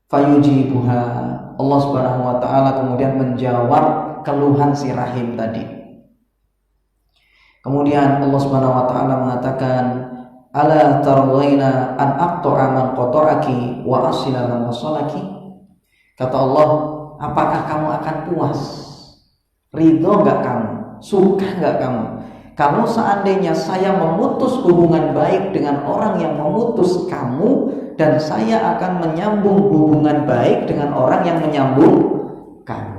fayujibuha, Allah Subhanahu wa taala kemudian menjawab keluhan si rahim tadi. Kemudian Allah Subhanahu wa taala mengatakan, ala tarwaina an aqta'a man qata'aki wa asila man wasalaki. Kata Allah, apakah kamu akan puas, ridho enggak kamu, suka enggak kamu kalau seandainya saya memutus hubungan baik dengan orang yang memutus kamu, dan saya akan menyambung hubungan baik dengan orang yang menyambung kamu.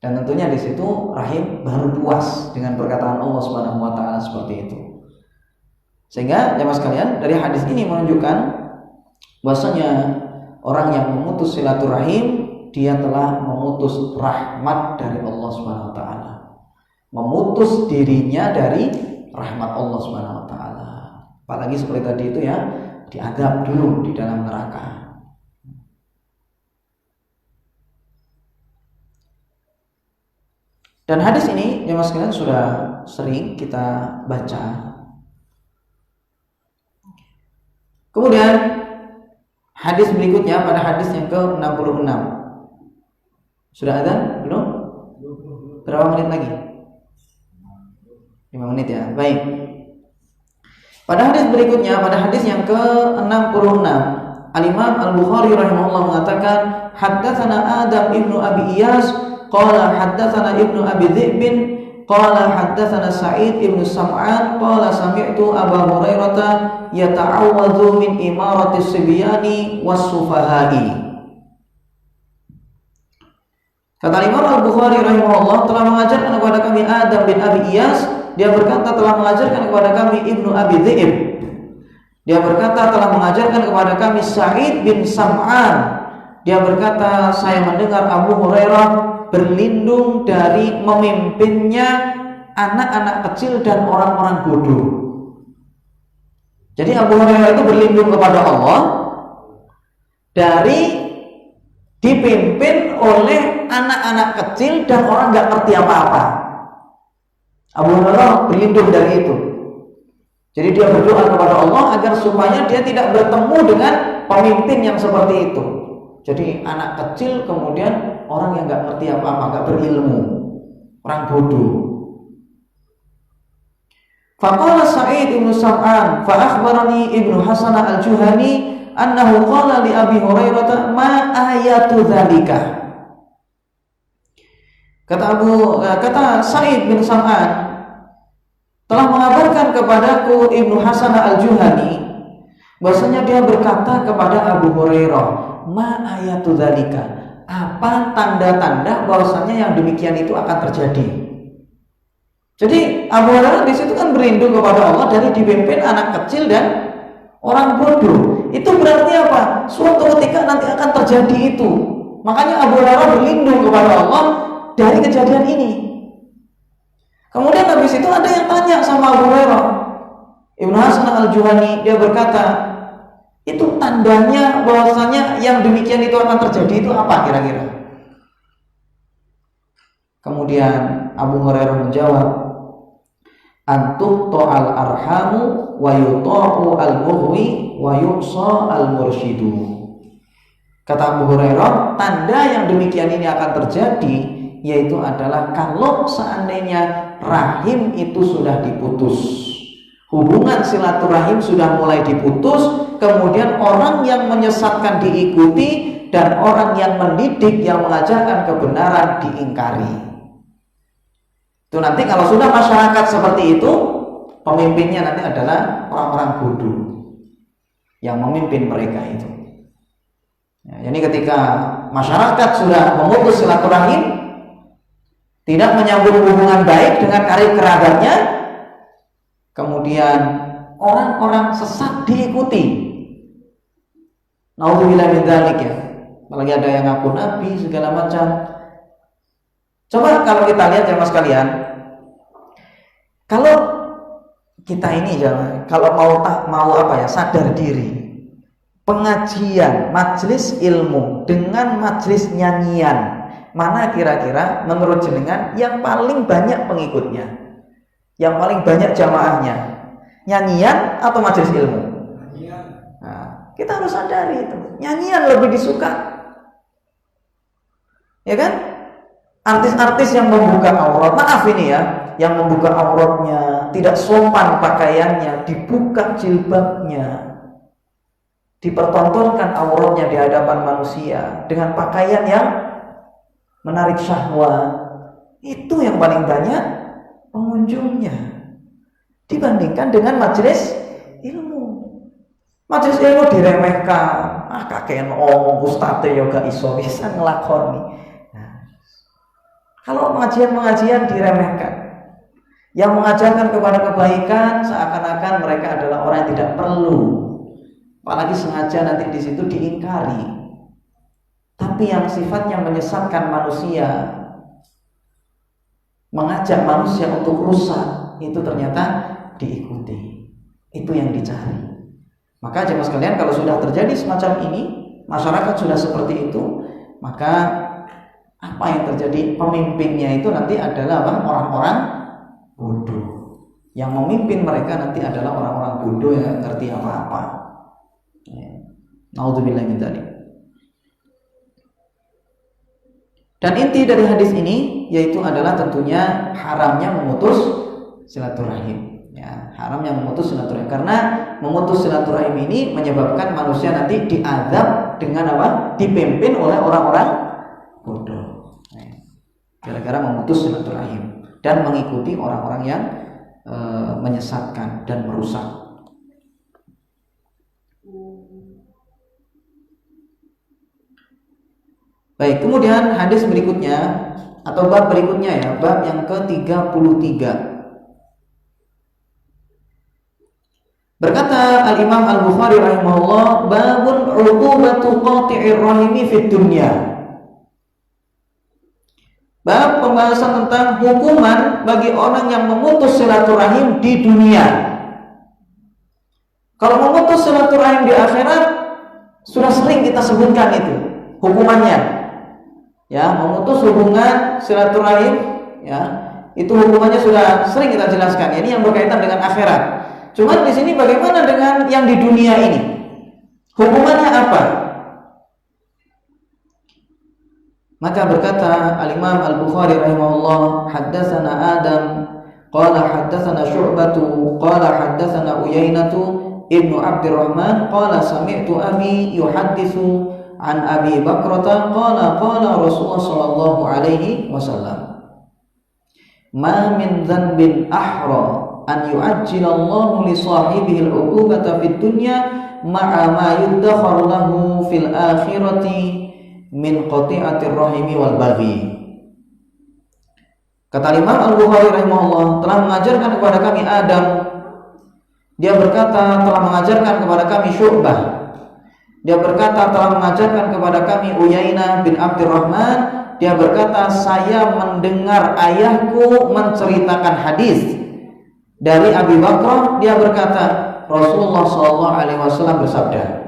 Dan tentunya di situ rahim baru puas dengan perkataan Allah Subhanahu wa taala seperti itu. Sehingga jemaah sekalian, dari hadis ini menunjukkan bahwasanya orang yang memutus silaturahim, dia telah memutus rahmat dari Allah Subhanahu wa taala. Memutus dirinya dari rahmat Allah Subhanahu wa taala. Apalagi seperti tadi itu ya, diadab dulu di dalam neraka. Dan hadis ini jemaah sekalian sudah sering kita baca. Kemudian hadis berikutnya pada hadis yang ke-66. Sudah adzan? Belum? Berapa menit lagi? 5 menit ya. Baik. Pada hadis berikutnya, pada hadis yang ke-66, Al-Imam Al-Bukhari rahimahullah mengatakan, haddatsana Adam ibnu Abi Iyas qala haddatsana ibnu Abi Dhi'bin qala haddatsana Sa'id ibnu Sam'an qala sami'tu Abu Hurairah yata'awwadzu min imarati sibyani was-sufaha'i. Kata Imam Al-Bukhari rahimahullah, telah mengajarkan kepada kami Adam bin Abi Iyas. Dia berkata telah mengajarkan kepada kami Ibnu Abi Dhi'ib. Dia berkata telah mengajarkan kepada kami Sa'id bin Sam'an. Dia berkata saya mendengar Abu Hurairah berlindung dari memimpinnya anak-anak kecil dan orang-orang bodoh. Jadi Abu Hurairah itu berlindung kepada Allah dari dipimpin oleh anak-anak kecil dan orang nggak ngerti apa-apa. Abu Hurairah berlindung dari itu. Jadi dia berdoa kepada Allah agar supaya dia tidak bertemu dengan pemimpin yang seperti itu. Jadi anak kecil kemudian orang yang nggak ngerti apa-apa, nggak berilmu, orang bodoh. Faqala Sa'id ibnu Sam'an fa akhbarani Ibnu Hasan al-Juhani annahu qala li Abi Hurairah ma ayatu dzalika. Kata Sa'id bin Sam'an, telah mengabarkan kepadaku Ibnu Hasan Al-Juhani bahwasanya dia berkata kepada Abu Hurairah, ma ayatu dzalika, apa tanda-tanda bahwasanya yang demikian itu akan terjadi. Jadi Abu Hurairah di situ kan berlindung kepada Allah dari dipimpin anak kecil dan orang bodoh. Itu berarti apa? Suatu ketika nanti akan terjadi itu. Makanya Abu Hurairah berlindung kepada Allah dari kejadian ini. Kemudian habis itu ada yang tanya sama Abu Hurairah. Ibnu Hasan Al-Juhani dia berkata, itu tandanya bahwasanya yang demikian itu akan terjadi itu apa kira-kira? Kemudian Abu Hurairah menjawab, antuh to'al arhamu wa yuto'u al-mughwi wa yuqsa al-mursyidu. Kata Abu Hurairah, tanda yang demikian ini akan terjadi yaitu adalah kalau seandainya rahim itu sudah diputus, hubungan silaturahim sudah mulai diputus, kemudian orang yang menyesatkan diikuti dan orang yang mendidik, yang mengajarkan kebenaran diingkari. Itu nanti kalau sudah masyarakat seperti itu, pemimpinnya nanti adalah orang-orang bodoh yang memimpin mereka itu. Ya, jadi ketika masyarakat sudah memutus silaturahim, tidak menyambung hubungan baik dengan karib kerabatnya, kemudian orang-orang sesat diikuti. Naudzubillah min dzalik ya. Apalagi ada yang ngaku nabi segala macam. Coba kalau kita lihat jemaah sekalian, kalau kita ini jangan, kalau mau apa ya, sadar diri. Pengajian, majelis ilmu dengan majelis nyanyian, mana kira-kira menurut jenengan yang paling banyak pengikutnya, yang paling banyak jamaahnya? Nyanyian atau majelis ilmu? Nah, kita harus sadari itu. Nyanyian lebih disuka, ya kan? Artis-artis yang membuka aurat, maaf ini ya, yang membuka auratnya, tidak sopan pakaiannya, dibuka jilbabnya, dipertontonkan auratnya di hadapan manusia dengan pakaian yang menarik syahwat, itu yang paling banyak pengunjungnya dibandingkan dengan majelis ilmu. Majelis ilmu diremehkan, kakek omong ustate yoga iso bisa ngelakoni. Nah, kalau pengajian diremehkan, yang mengajarkan kepada kebaikan seakan-akan mereka adalah orang yang tidak perlu, apalagi sengaja nanti di situ diingkari. Tapi yang sifatnya menyesatkan manusia, mengajak manusia untuk rusak, itu ternyata diikuti. Itu yang dicari. Maka jemaah sekalian, kalau sudah terjadi semacam ini, masyarakat sudah seperti itu, maka apa yang terjadi? Pemimpinnya itu nanti adalah orang-orang bodoh. Yang memimpin mereka nanti adalah orang-orang bodoh yang ngerti apa-apa. Naudzubillah min dzalik. Dan inti dari hadis ini yaitu adalah tentunya haramnya memutus silaturahim. Ya, haramnya memutus silaturahim karena memutus silaturahim ini menyebabkan manusia nanti diazab dengan apa? Dipimpin oleh orang-orang bodoh. Gara-gara memutus silaturahim dan mengikuti orang-orang yang menyesatkan dan merusak. Baik, kemudian hadis berikutnya atau bab berikutnya ya, bab yang ke-33. Berkata Al-Imam Al-Bukhari rahimahullah, babun uqubatu qati'ir rahimi fid dunya. Bab pembahasan tentang hukuman bagi orang yang memutus silaturahim di dunia. Kalau memutus silaturahim di akhirat sudah sering kita sebutkan itu hukumannya. Ya, memutus hubungan silaturahim, ya, itu hukumannya sudah sering kita jelaskan. Ini yang berkaitan dengan akhirat. Cuma di sini bagaimana dengan yang di dunia ini? Hukumannya apa? Maka berkata Al-Imam Al-Bukhari rahimahullah, haddatsana Adam qala haddatsana Syu'batu qala haddatsana Uyainatu ibnu Abdurrahman qala sami'tu abi yuhadditsu an Abi Bakrata qala qala Rasulullah sallallahu alaihi wasallam, ma min dzanbin ahra an yu'ajjilallahu li sahibihi al-'uqubata fid dunya ma'a ma yuddakharu lahu fil akhirati min qati'atir rahimi wal baghi. Kata Imam Al-Bukhari rahimahullah, telah mengajarkan kepada kami Adam. Dia berkata, telah mengajarkan kepada kami Syu'bah. Dia berkata, telah mengajarkan kepada kami Uyainah bin Abdurrahman. Dia berkata, saya mendengar ayahku menceritakan hadis dari Abi Bakrah. Dia berkata, Rasulullah SAW bersabda,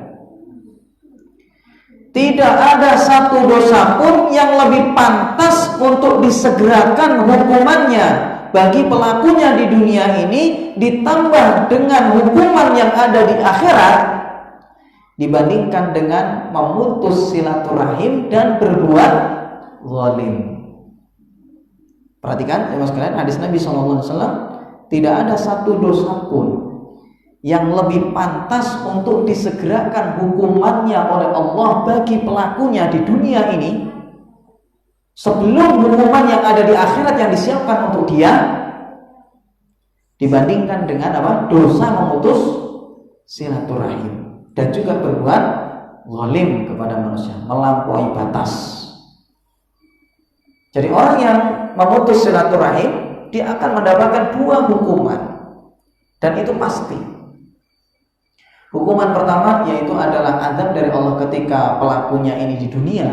tidak ada satu dosa pun yang lebih pantas untuk disegerakan hukumannya bagi pelakunya di dunia ini ditambah dengan hukuman yang ada di akhirat dibandingkan dengan memutus silaturahim dan berbuat zalim. Perhatikan ya mas kalian, hadis Nabi SAW, tidak ada satu dosa pun yang lebih pantas untuk disegerakan hukumannya oleh Allah bagi pelakunya di dunia ini sebelum hukuman yang ada di akhirat yang disiapkan untuk dia dibandingkan dengan apa? Dosa memutus silaturahim dan juga berbuat zalim kepada manusia, melampaui batas. Jadi orang yang memutus silaturahim dia akan mendapatkan dua hukuman dan itu pasti. Hukuman pertama yaitu adalah azab dari Allah ketika pelakunya ini di dunia,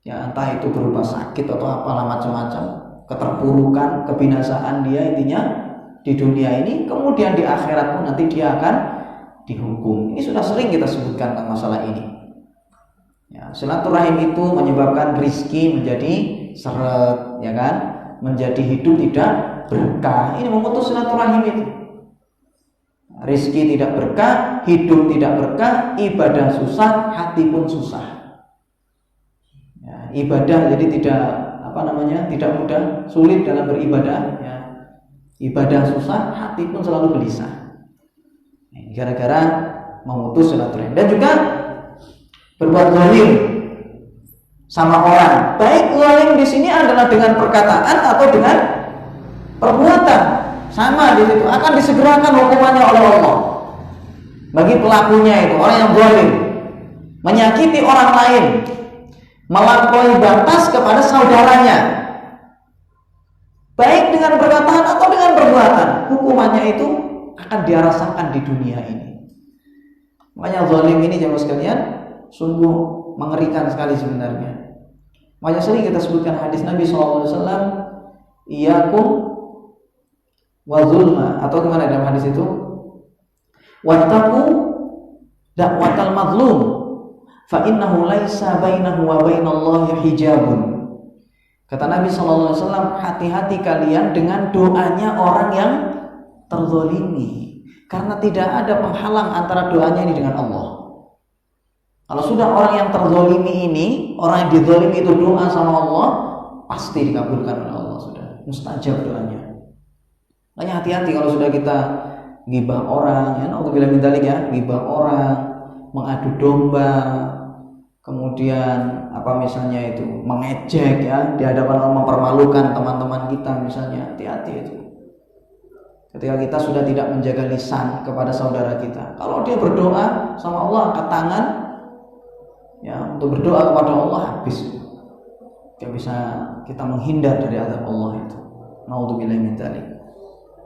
ya entah itu berupa sakit atau apalah macam-macam, keterpurukan, kebinasaan dia intinya di dunia ini, kemudian di akhirat pun nanti dia akan dihukum. Ini sudah sering kita sebutkan tentang masalah ini. Ya, silaturahim itu menyebabkan rizki menjadi seret, ya kan, menjadi hidup tidak berkah. Ini memutus silaturahim itu. Rizki tidak berkah, hidup tidak berkah, ibadah susah, hati pun susah. Ya, ibadah jadi tidak tidak mudah, sulit dalam beribadah. Ya. Ibadah susah, hati pun selalu gelisah. Gara-gara memutus silaturahim dan juga berbuat zalim sama orang. Baik zalim di sini adalah dengan perkataan atau dengan perbuatan. Sama di situ akan disegerakan hukumannya oleh Allah bagi pelakunya itu, orang yang zalim, menyakiti orang lain, melampaui batas kepada saudaranya, baik dengan perkataan atau dengan perbuatan, hukumannya itu akan dia rasakan di dunia ini. Makanya zalim ini jemaah sekalian sungguh mengerikan sekali sebenarnya. Makanya sering kita sebutkan hadis Nabi SAW, iyyakum wa zulma, atau gimana dalam hadis itu, wattaqu da'watal mazlum fa innahu laisa bainahu wa bainallahi hijabun. Kata Nabi SAW, hati-hati kalian dengan doanya orang yang terzalimi, karena tidak ada penghalang antara doanya ini dengan Allah. Kalau sudah orang yang terzalimi ini, orang yang dizalimi itu doa sama Allah, pasti dikabulkan oleh Allah, sudah mustajab doanya. Makanya hati-hati kalau sudah kita ghibah orang, ya naudzubillah min dzalik ya, ghibah orang, mengadu domba, kemudian misalnya itu mengejek ya di hadapan orang, mempermalukan teman-teman kita misalnya, hati-hati itu. Ketika kita sudah tidak menjaga lisan kepada saudara kita, kalau dia berdoa sama Allah angkat tangan ya untuk berdoa kepada Allah, habis tidak bisa kita menghindar dari azab Allah itu. Naudzubillah min dzalik.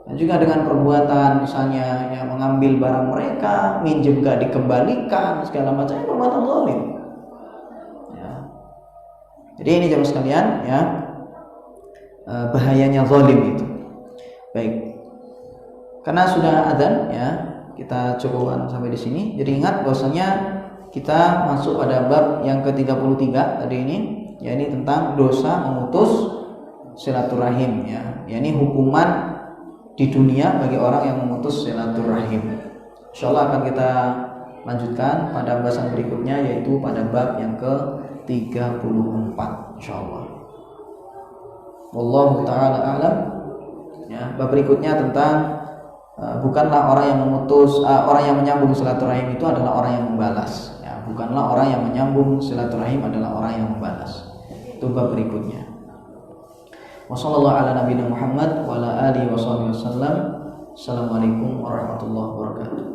Dan juga dengan perbuatan misalnya ya mengambil barang mereka, minjem gak dikembalikan, segala macam perbuatan zalim. Ya. Jadi ini jemaah sekalian ya, bahayanya zalim itu. Baik. Karena sudah adzan ya, kita cukupkan sampai di sini. Jadi ingat bahwasanya kita masuk pada bab yang ke-33 tadi ini, ya ini tentang dosa memutus silaturahim ya. Ya ini hukuman di dunia bagi orang yang memutus silaturahim. Insyaallah akan kita lanjutkan pada bahasan berikutnya, yaitu pada bab yang ke-34 insyaallah. Wallahu taala a'lam. Ya, bab berikutnya tentang bukanlah orang yang memutus orang yang menyambung silaturahim itu adalah orang yang membalas. Ya, bukanlah orang yang menyambung silaturahim adalah orang yang membalas. Itu bab berikutnya. Wassallallahu ala nabiyina Muhammad wa ala alihi wasallam. Assalamualaikum warahmatullahi wabarakatuh.